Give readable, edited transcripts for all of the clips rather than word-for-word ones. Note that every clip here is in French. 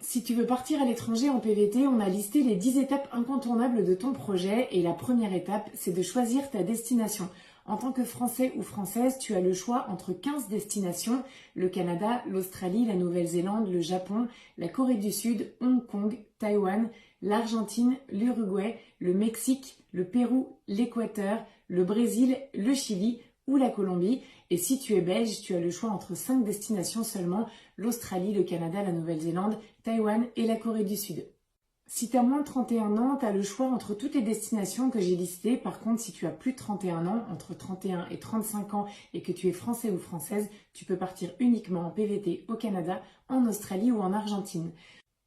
Si tu veux partir à l'étranger en PVT, on a listé les 10 étapes incontournables de ton projet et la première étape, c'est de choisir ta destination. En tant que Français ou Française, tu as le choix entre 15 destinations, le Canada, l'Australie, la Nouvelle-Zélande, le Japon, la Corée du Sud, Hong Kong, Taïwan, l'Argentine, l'Uruguay, le Mexique, le Pérou, l'Équateur, le Brésil, le Chili ou la Colombie. Et si tu es belge, tu as le choix entre 5 destinations seulement, l'Australie, le Canada, la Nouvelle-Zélande, Taïwan et la Corée du Sud. Si tu as moins de 31 ans, tu as le choix entre toutes les destinations que j'ai listées. Par contre, si tu as plus de 31 ans, entre 31 et 35 ans et que tu es français ou française, tu peux partir uniquement en PVT au Canada, en Australie ou en Argentine.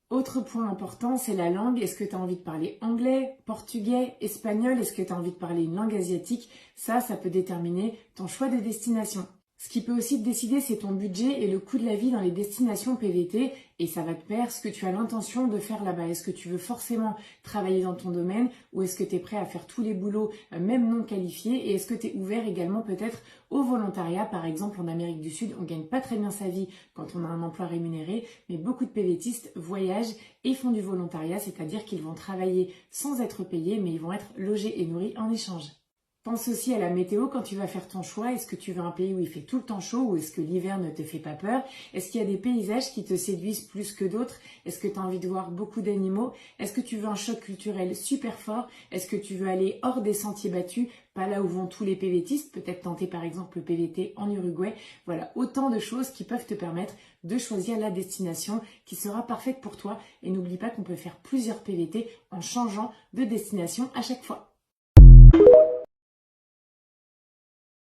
Autre point important, c'est la langue. Est-ce que tu as envie de parler anglais, portugais, espagnol? Est-ce que tu as envie de parler une langue asiatique? Ça peut déterminer ton choix de destination. Ce qui peut aussi te décider, c'est ton budget et le coût de la vie dans les destinations PVT. Et ça va te faire ce que tu as l'intention de faire là-bas. Est-ce que tu veux forcément travailler dans ton domaine ou est-ce que tu es prêt à faire tous les boulots, même non qualifiés? Et est-ce que tu es ouvert également peut-être au volontariat? Par exemple, en Amérique du Sud, on ne gagne pas très bien sa vie quand on a un emploi rémunéré, mais beaucoup de PVTistes voyagent et font du volontariat, c'est-à-dire qu'ils vont travailler sans être payés, mais ils vont être logés et nourris en échange. Pense aussi à la météo quand tu vas faire ton choix. Est-ce que tu veux un pays où il fait tout le temps chaud ou est-ce que l'hiver ne te fait pas peur? Est-ce qu'il y a des paysages qui te séduisent plus que d'autres? Est-ce que tu as envie de voir beaucoup d'animaux? Est-ce que tu veux un choc culturel super fort? Est-ce que tu veux aller hors des sentiers battus, pas là où vont tous les PVTistes? Peut-être tenter par exemple le PVT en Uruguay. Voilà, autant de choses qui peuvent te permettre de choisir la destination qui sera parfaite pour toi. Et n'oublie pas qu'on peut faire plusieurs PVT en changeant de destination à chaque fois.